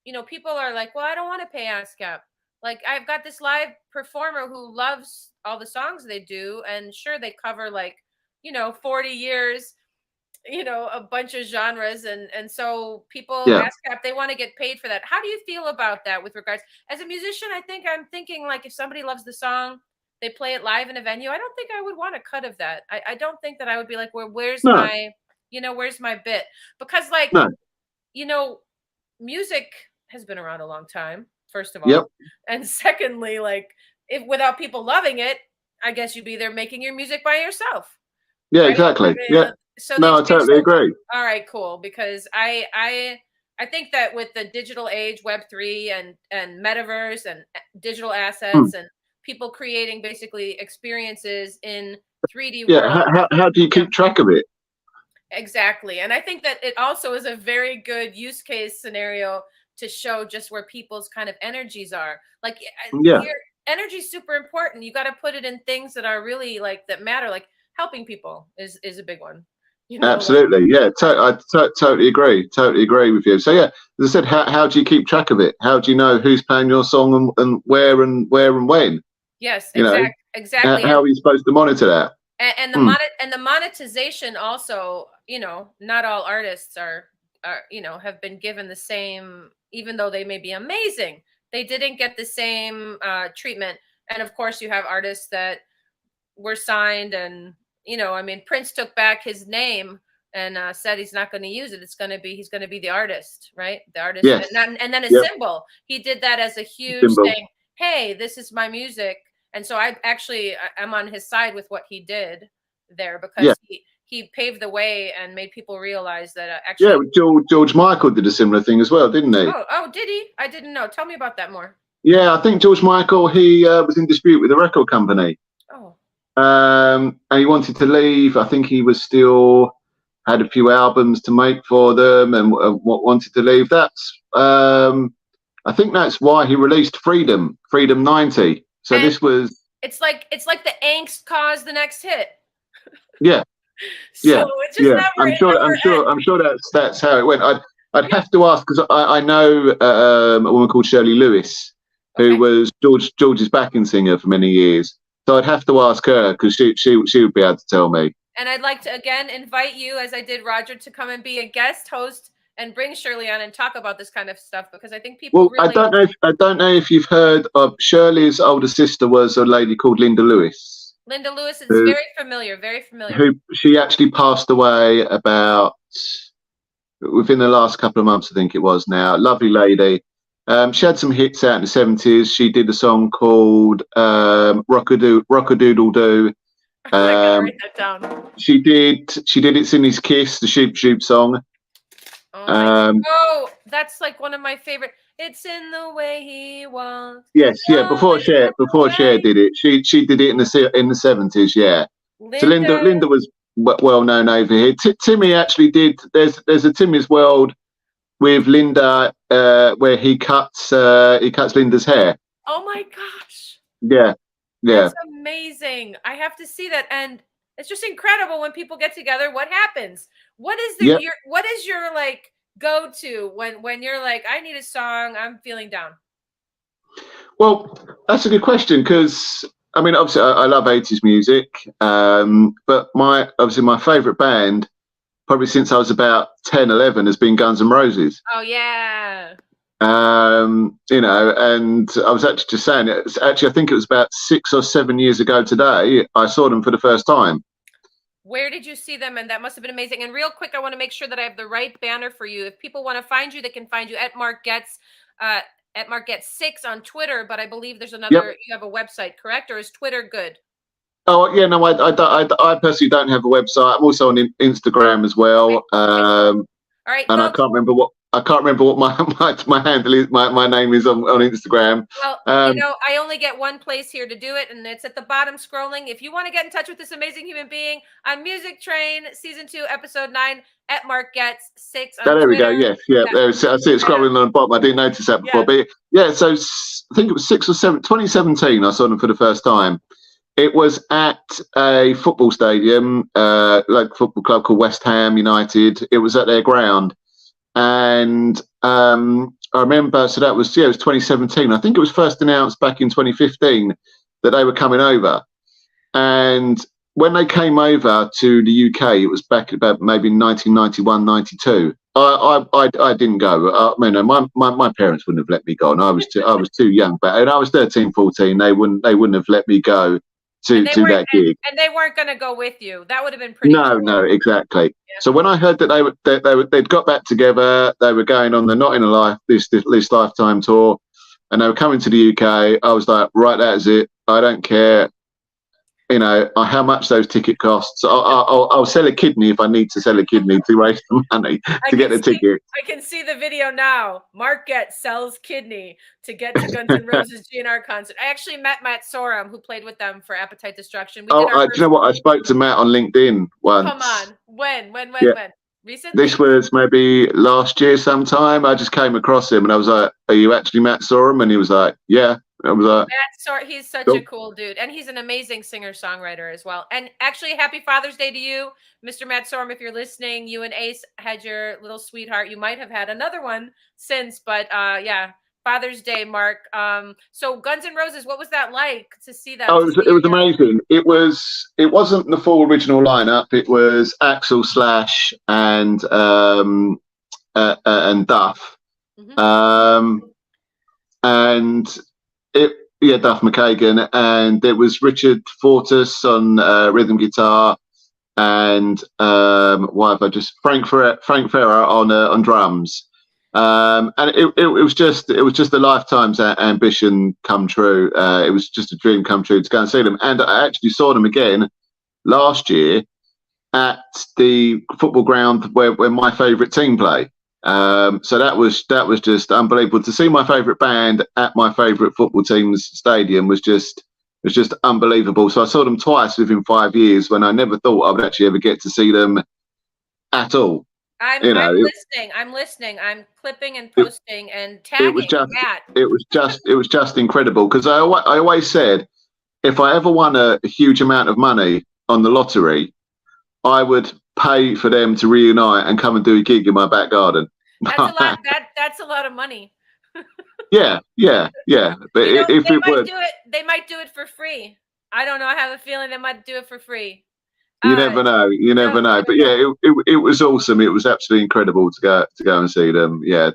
you know, people are like, well, I don't want to pay ASCAP. Like, I've got this live performer who loves all the songs they do, and sure, they cover like, you know, 40 years, you know, a bunch of genres, and so people ASCAP, they want to get paid for that. How do you feel about that with regards, as a musician? I'm thinking like, if somebody loves the song, they play it live in a venue, I don't think I would want a cut of that. I don't think that I would be like, well, where's my, you know, where's my bit? Because like, you know, music has been around a long time, first of all. And secondly, like, if without people loving it, I guess you'd be there making your music by yourself. Yeah, right? exactly. I mean, so no, I totally agree. All right, cool. Because I think that with the digital age, Web3 and metaverse and digital assets and people creating basically experiences in 3D world. How do you keep track of it? Exactly. And I think that it also is a very good use case scenario to show just where people's kind of energies are. Like, your energy is super important. You got to put it in things that are really like, that matter. Like, helping people is a big one. You know, absolutely. I totally agree with you. So yeah, as I said, how do you keep track of it? How do you know who's playing your song and where and when? Yes, exactly. How are you supposed to monitor that? And the monetization also, you know, not all artists are, you know, have been given the same, even though they may be amazing, they didn't get the same treatment. And of course, you have artists that were signed, and you know, I mean, Prince took back his name and said he's not going to use it. He's going to be the artist, right? The artist, and then a symbol. He did that as a huge thing. Hey, this is my music. And so I'm on his side with what he did there, because he paved the way and made people realize that actually. Yeah, George Michael did a similar thing as well, didn't he? Oh, did he? I didn't know. Tell me about that more. Yeah, I think George Michael, he was in dispute with the record company. Oh. And he wanted to leave. I think he was still had a few albums to make for them and wanted to leave. That's I think that's why he released Freedom 90. So this was. It's like the angst caused the next hit. Yeah. So it's just I'm sure that's how it went. I'd have to ask, because I know a woman called Shirley Lewis, who was George's backing singer for many years. So I'd have to ask her, because she would be able to tell me. And I'd like to again invite you, as I did Roger, to come and be a guest host and bring Shirley on and talk about this kind of stuff, because I think people. Well, really... I don't know if you've heard of Shirley's older sister was a lady called Linda Lewis. Linda Lewis is very familiar. Who she actually passed away about within the last couple of months, I think it was now. Lovely lady. She had some hits out in the 70s. She did a song called Rock-a-Doodle Doo. Write that down. She did It's in His Kiss, the Shoop Shoop song. Oh, that's like one of my favorite. It's in the way he wants. Yes, before Cher did it, she did it in the 70s. Yeah. So Linda was well known over here. Timmy actually did. There's a Timmy's World with Linda where he cuts Linda's hair. Oh my gosh. Yeah. That's amazing. I have to see that, and it's just incredible when people get together. What happens? What is your like go to when you're like, I need a song, I'm feeling down? Well, that's a good question, because I mean, obviously I love 80s music, but my favorite band probably since I was about 10, 11 has been Guns N' Roses. Oh yeah. You know, and I was actually just saying, I think it was about 6 or 7 years ago today, I saw them for the first time. Where did you see them? And that must have been amazing. And real quick, I want to make sure that I have the right banner for you. If people want to find you, they can find you at Mark Getz, at Mark Getz 6 on Twitter. But I believe there's another. You have a website, correct? Or is Twitter good? Oh yeah, no, I personally don't have a website. I'm also on Instagram as well. All right, And folks. I can't remember what my handle is. My name is on Instagram. Well, I only get one place here to do it, and it's at the bottom scrolling. If you want to get in touch with this amazing human being, I'm Music Train, season 2, episode 9, at Mark Getz 6 on There we go. Twitter. Yes, yeah. I see it scrolling on the bottom. I didn't notice that before, but yeah. So I think it was 6 or 7, 2017. I saw them for the first time. It was at a football stadium, like a football club called West Ham United. It was at their ground, and I remember. So that was it was 2017. I think it was first announced back in 2015 that they were coming over, and when they came over to the UK, it was back about maybe 1991, 92. I didn't go. I mean, my parents wouldn't have let me go, and I was too young. But and I was 13, 14. They wouldn't have let me go to that gig. And they weren't going to go with you. That would have been pretty. No, exactly. Yeah. So when I heard that they'd got back together, they were going on the Not in a Life this Lifetime tour, and they were coming to the UK. I was like, right, that is it. I don't care. How much those ticket costs. I'll sell a kidney if I need to sell a kidney to raise the money to get the ticket. I can see the video now. Mark Getz sells kidney to get to Guns N' Roses GNR concert. I actually met Matt Sorum, who played with them for Appetite Destruction. Do you know what? I spoke to Matt on LinkedIn once. Come on. When? Recently? This was maybe last year sometime. I just came across him and I was like, are you actually Matt Sorum? And he was like, yeah. I was like, he's such a cool dude, and he's an amazing singer-songwriter as well. And actually, happy Father's Day to you, Mr. Matt Sorum. If you're listening, you and Ace had your little sweetheart. You might have had another one since, but yeah, Father's Day, Mark. So Guns N' Roses, what was that like to see that? Oh, it was amazing. It wasn't the full original lineup. It was Axl, Slash, and Duff, and Duff McKagan, and there was Richard Fortus on rhythm guitar, and Frank Ferrer on drums, and it was just a lifetime's ambition come true. It was just a dream come true to go and see them, and I actually saw them again last year at the football ground where my favourite team play. So that was just unbelievable to see my favourite band at my favourite football team's stadium was just unbelievable. So I saw them twice within 5 years when I never thought I would actually ever get to see them at all. I'm listening. I'm clipping and posting and tagging Matt. It was just incredible because I always said if I ever won a huge amount of money on the lottery, I would pay for them to reunite and come and do a gig in my back garden. That's a lot. That's a lot of money. Yeah. But they might do it for free. I don't know. I have a feeling they might do it for free. You never know. But yeah, it was awesome. It was absolutely incredible to go and see them. Yeah.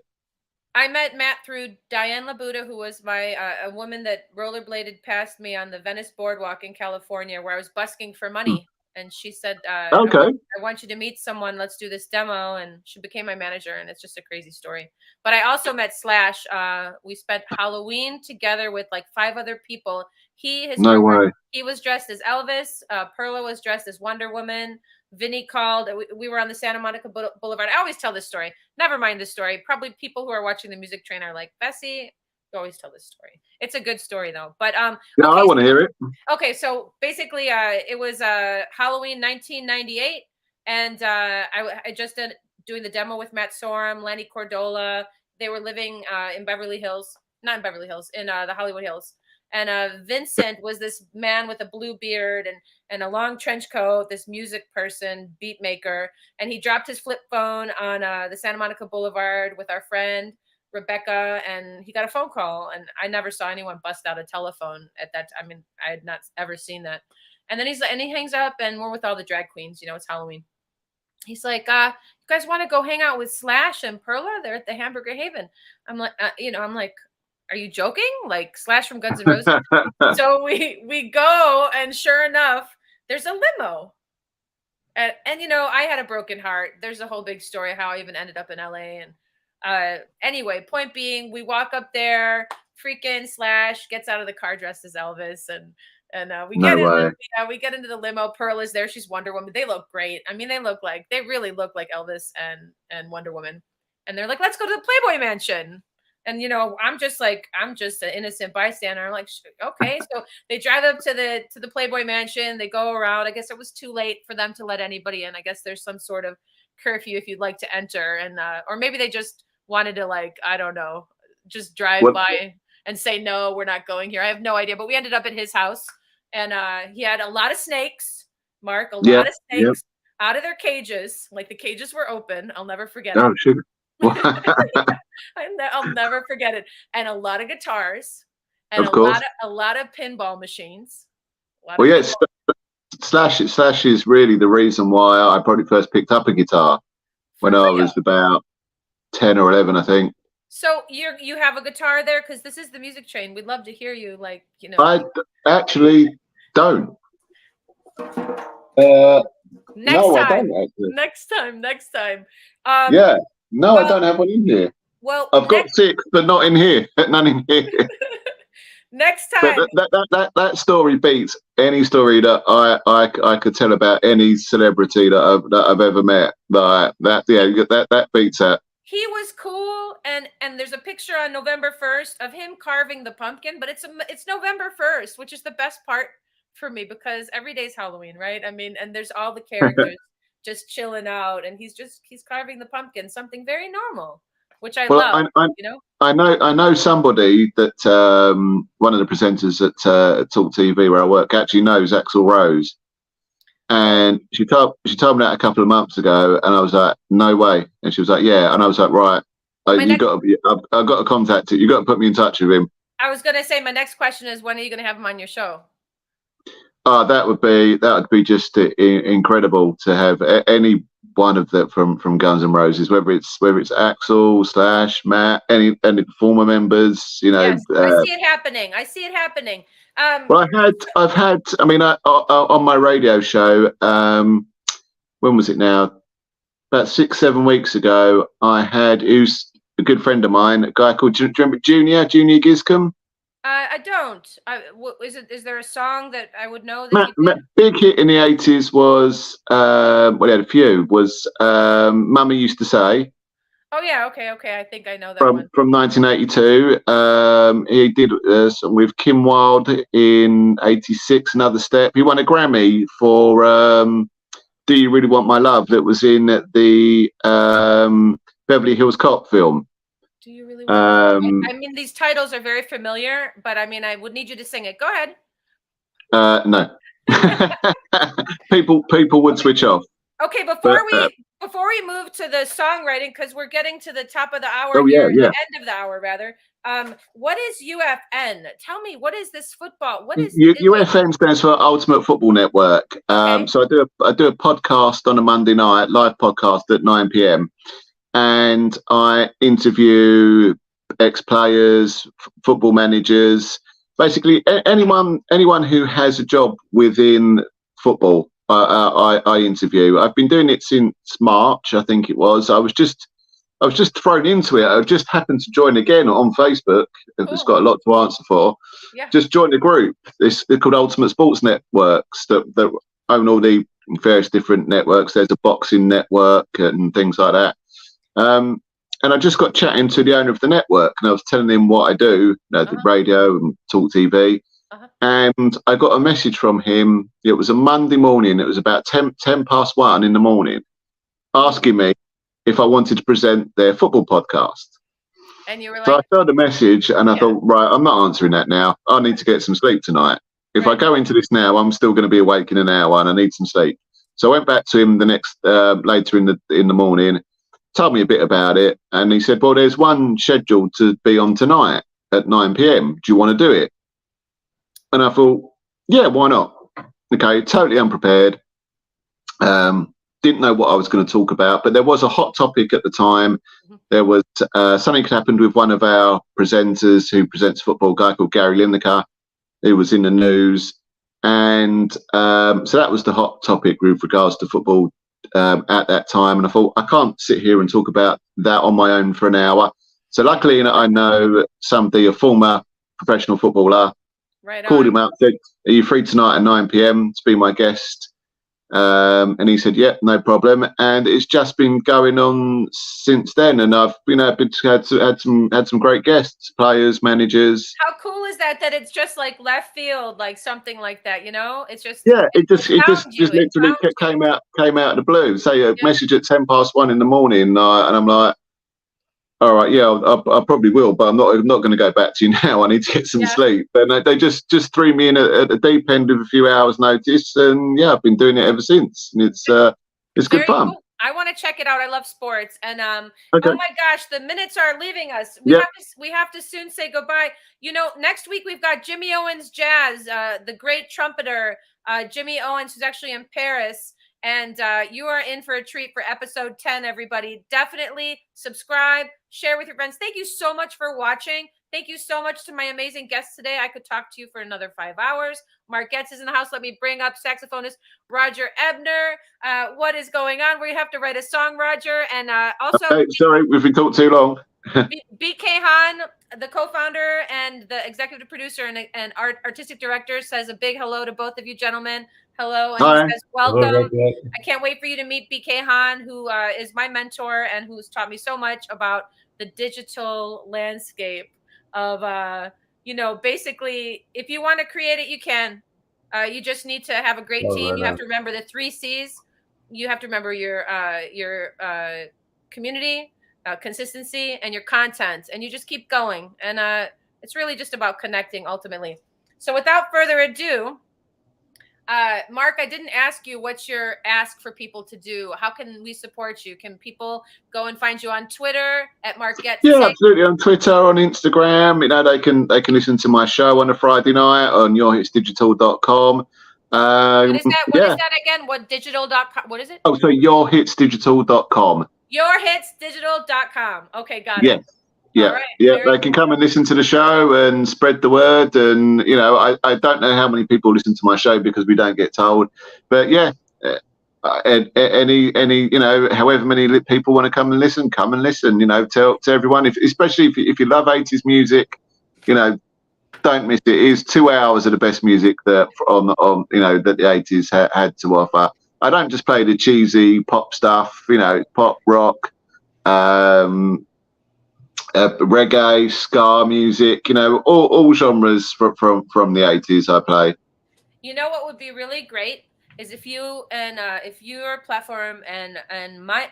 I met Matt through Diane Labuda, who was my a woman that rollerbladed past me on the Venice Boardwalk in California, where I was busking for money. And she said, okay, I want you to meet someone. Let's do this demo. And she became my manager. And it's just a crazy story. But I also met Slash. We spent Halloween together with like 5 other people. He was dressed as Elvis. Perla was dressed as Wonder Woman. Vinny called. We were on the Santa Monica Boulevard. I always tell this story. Never mind this story. Probably people who are watching the Music Train are like, Bessie, you always tell this story. It's a good story though. But I want to hear it. Okay, so basically, it was Halloween 1998, and I just did doing the demo with Matt Sorum, Lenny Cordola. They were living in Beverly Hills, not in Beverly Hills, in the Hollywood Hills. And Vincent was this man with a blue beard and a long trench coat, this music person, beat maker, and he dropped his flip phone on the Santa Monica Boulevard with our friend Rebecca, and he got a phone call, and I never saw anyone bust out a telephone at that. I mean, I had not ever seen that. And then he hangs up, and we're with all the drag queens. It's Halloween. He's like, you guys want to go hang out with Slash and Perla? They're at the Hamburger Haven. I'm like, I'm like, are you joking? Like Slash from Guns N' Roses. So we go, and sure enough, there's a limo. And I had a broken heart. There's a whole big story how I even ended up in LA. And anyway, point being, we walk up there, freaking Slash gets out of the car dressed as Elvis, and And we No get way. we get into the limo. Pearl is there. She's Wonder Woman. They look great. I mean, they really look like Elvis and Wonder Woman. And they're like, let's go to the Playboy Mansion. And I'm just an innocent bystander. I'm like, okay. So they drive up to the Playboy Mansion. They go around. I guess it was too late for them to let anybody in. I guess there's some sort of curfew if you'd like to enter, and or maybe they just wanted to, like, I don't know, just drive by and say, no, we're not going here. I have no idea. But we ended up at his house, and he had a lot of snakes, Mark, a lot of snakes out of their cages. Like, the cages were open. I'll never forget it. Oh, sugar. I'll never forget it. And a lot of guitars, and Of course. a lot of pinball machines. Well, yes, Slash is really the reason why I probably first picked up a guitar when I was about 10 or 11, I think. So you have a guitar there, because this is the Music Train. We'd love to hear you, like, I actually don't. Next time. Yeah. No, I don't have one in here. Well, I've got 6, but not in here. None in here. Next time. But that story beats any story that I could tell about any celebrity that I've ever met. That beats that. He was cool, and there's a picture on November 1st of him carving the pumpkin, but it's November 1st, which is the best part for me, because every day's Halloween, right? I mean, and there's all the characters just chilling out, and he's carving the pumpkin, something very normal, which I love. I know somebody that one of the presenters at Talk TV where I work actually knows Axl Rose, and she told me that a couple of months ago, and I was like, no way, and she was like, yeah, and I was like, right, I've got to contact it. You got to put me in touch with him. I was gonna say, my next question is, when are you gonna have him on your show? That would be just incredible to have any one of them from Guns N' Roses, whether it's Axl, Slash, Matt, any former members. Yes, I see it happening. Well, I've had. I mean, on my radio show. When was it now? About 6-7 weeks ago, I had, who's a good friend of mine, a guy called, do you remember Junior Giscombe? I don't. Is there a song that I would know? Big hit in the 80s was, he had a few, was Mummy Used to Say. Oh, yeah, okay. I think I know that one. From 1982. He did with Kim Wilde in 86, Another Step. He won a Grammy for Do You Really Want My Love, that was in the Beverly Hills Cop film. Do you really want I mean, these titles are very familiar, but I mean, I would need you to sing it. Go ahead. No. people would switch off. Okay, before we move to the songwriting, because we're getting to the top of the hour the end of the hour rather. What is UFN? Tell me, what is this football? What is UFN stands for Ultimate Football Network. So I do a podcast on a Monday night, live podcast at 9 p.m. and I interview ex-players, football managers, basically anyone who has a job within football. I interview. I've been doing it since March, I think it was. I was just thrown into it. I just happened to join again on Facebook. It's got a lot to answer for. Yeah. Just joined a group. They're called Ultimate Sports Networks that own all the various different networks. There's a boxing network and things like that. And I just got chatting to the owner of the network, and I was telling him what I do, the radio and Talk TV. And I got a message from him. It was a Monday morning. It was about 10 past 1 in the morning, asking me if I wanted to present their football podcast. And you were like, so I saw the message, and I thought, right, I'm not answering that now. I need to get some sleep tonight. If I go into this now, I'm still going to be awake in an hour, and I need some sleep. So I went back to him the next later in the morning, told me a bit about it, and he said, well, there's one scheduled to be on tonight at 9 p.m. Do you want to do it? And I thought, yeah, why not? Okay, totally unprepared. Didn't know what I was going to talk about, but there was a hot topic at the time. There was something that happened with one of our presenters who presents football, a guy called Gary Lineker, who was in the news. And so that was the hot topic with regards to football at that time. And I thought, I can't sit here and talk about that on my own for an hour. So luckily, I know somebody, a former professional footballer, Right Called on. him up, said, "Are you free tonight at 9 p.m. to be my guest?" And he said, "Yeah, no problem." And it's just been going on since then. And I've had some great guests, players, managers. How cool is that? That it's just like left field, like something like that. You know, it's just Yeah, it just found you. It literally found you. came out of the blue. Say a Yeah. message at 1:10 in the morning, and I'm like, all right, yeah, I probably will, but I'm not going to go back to you now. I need to get some sleep. And they just threw me in at the deep end with a few hours' notice, and yeah, I've been doing it ever since. And it's good Very fun. cool. I want to check it out. I love sports, and Okay. oh my gosh, the minutes are leaving us. We have to soon say goodbye. You know, next week we've got Jimmy Owens Jazz, the great trumpeter Jimmy Owens, who's actually in Paris. And you are in for a treat for episode 10, everybody. Definitely subscribe, share with your friends. Thank you so much for watching. Thank you so much to my amazing guests today. I could talk to you for another 5 hours. Mark Getz is in the house. Let me bring up saxophonist Roger Ebner. What is going on? We have to write a song, Roger. And also, okay, sorry, we've been talking too long. BK Han, the co-founder and the executive producer and artistic director, says a big hello to both of you gentlemen. Hello, and Hi. he says welcome. Hello, I can't wait for you to meet BK Han, who is my mentor and who's taught me so much about the digital landscape of, basically, if you want to create it, you can. You just need to have a great team. You have to remember the 3 C's. You have to remember your community, consistency, and your content, and you just keep going. And it's really just about connecting ultimately. So without further ado, Mark, I didn't ask you what's your ask for people to do. How can we support you? Can people go and find you on Twitter at Mark Getz? Yeah, absolutely. On Twitter, on Instagram, they can listen to my show on a Friday night on yourhitsdigital.com. What is that? What is that again? What digital.com? What is it? Oh, so yourhitsdigital.com. Yourhitsdigital.com. Okay, got it. Yes. Yeah, right, they can come and listen to the show and spread the word. And I don't know how many people listen to my show because we don't get told. But yeah, any however many people want to come and listen, come and listen. Tell everyone, especially if you love 80s music, don't miss it. It is 2 hours of the best music that that the 80s had to offer. I don't just play the cheesy pop stuff. Pop rock. Reggae, ska music, all genres from the 80s I play. You know what would be really great is if you and if your platform and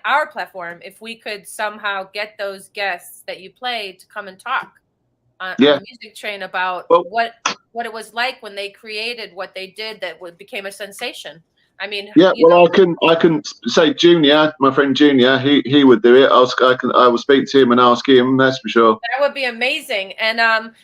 our platform, if we could somehow get those guests that you played to come and talk on the Music Train about what it was like when they created what they did that became a sensation. I mean, I can say Junior, my friend Junior, he would do it. I will speak to him and ask him. That's for sure. That would be amazing. And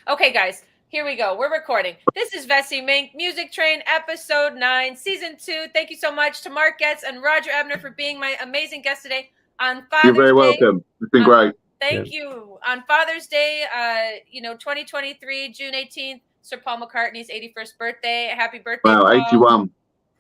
okay, guys, here we go. We're recording. This is Vessi Mink, Music Train, episode 9, season 2. Thank you so much to Mark Getz and Roger Ebner for being my amazing guest today on Father's Day. You're very welcome. It's been great. Thank you. On Father's Day, 2023, June 18th, Sir Paul McCartney's 81st birthday. Happy birthday, Wow, Paul. 81.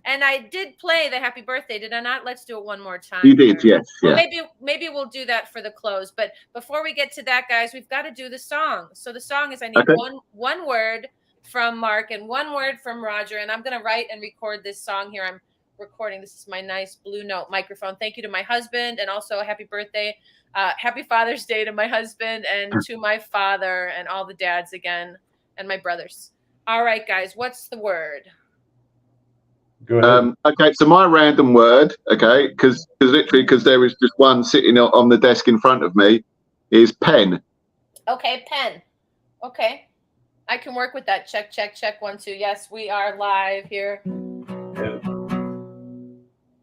And I did play the happy birthday, did I not? Let's do it one more time. You did, yes. Well, maybe we'll do that for the close. But before we get to that, guys, we've got to do the song. So the song is I need one word from Mark and one word from Roger. And I'm going to write and record this song here. I'm recording. This is my nice Blue Note microphone. Thank you to my husband, and also a happy birthday. Happy Father's Day to my husband and to my father and all the dads again and my brothers. All right, guys, what's the word? Go ahead. Okay, so my random word, because there is just one sitting on the desk in front of me, is pen. Okay, pen. Okay, I can work with that. Check, 1, 2. Yes, we are live here. Yeah.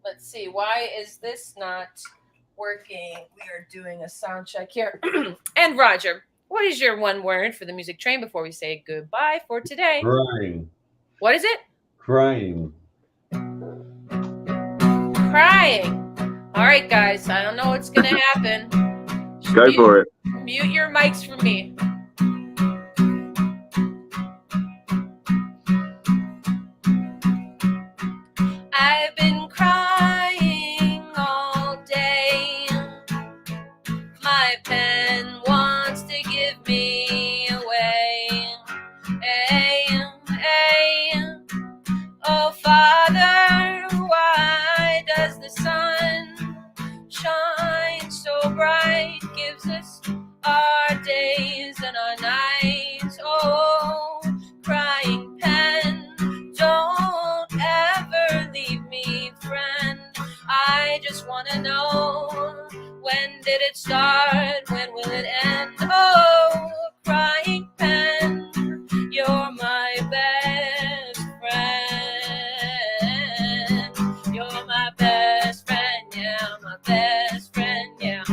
Let's see. Why is this not working? We are doing a sound check here. And Roger, what is your one word for the Music Train before we say goodbye for today? Crying. What is it? Crying. Crying. All right, guys. I don't know what's going to happen. Go for it. Mute your mics for me. I've been crying all day. My pen wants to give me away. Hey, just wanna know, when did it start? When will it end? Oh, crying pen, you're my best friend. You're my best friend, yeah, my best friend, yeah,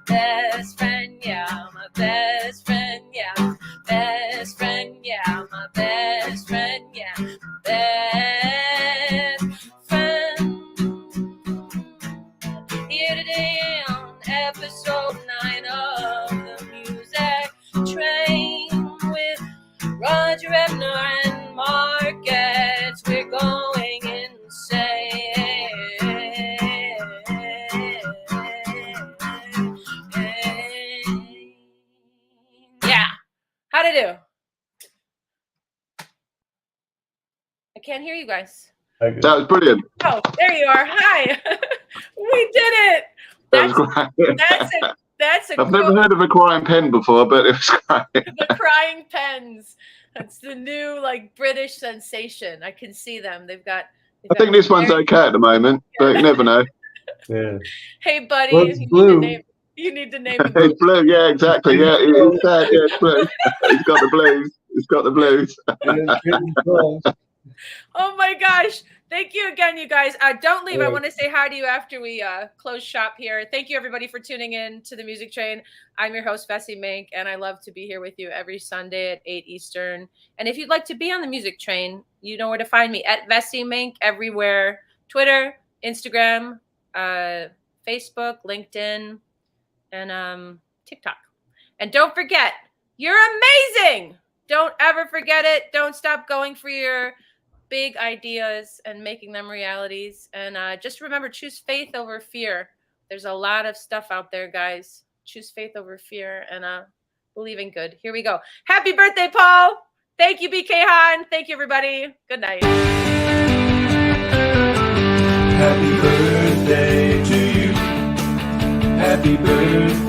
best friend, yeah, my best friend, yeah, best friend, yeah, my best friend, yeah, best friend. Here today on episode 9 of the Music Train with Roger Ebner and Marcus. We're going insane. Yeah. How'd I do? I can't hear you guys. Like, That was brilliant. Oh, there you are. Hi. We did it. That was That's great. that's a I've never good- heard of a crying pen before, but it was great. the crying pens. That's the new like British sensation. I can see them. They've got. I think this one's okay at the moment, but you never know. yeah. Hey, buddy, Well, it's you blue. need to name it. It's blue, yeah, exactly. Yeah, it's sad, yeah, it's blue. He's got the blues. He's got the blues. It's getting close. Oh my gosh. Thank you again, you guys. Don't leave. I Yeah. want to say hi to you after we close shop here. Thank you, everybody, for tuning in to the Music Train. I'm your host, Vessi Mink, and I love to be here with you every Sunday at 8 Eastern. And if you'd like to be on the Music Train, you know where to find me, at Vessi Mink everywhere. Twitter, Instagram, Facebook, LinkedIn, and TikTok. And don't forget, you're amazing. Don't ever forget it. Don't stop going for your big ideas and making them realities. And just remember, choose faith over fear. There's a lot of stuff out there, guys. Choose faith over fear and believe in good. Here we go. Happy birthday, Paul. Thank you, BK Han. Thank you, everybody. Good night. Happy birthday to you. Happy birthday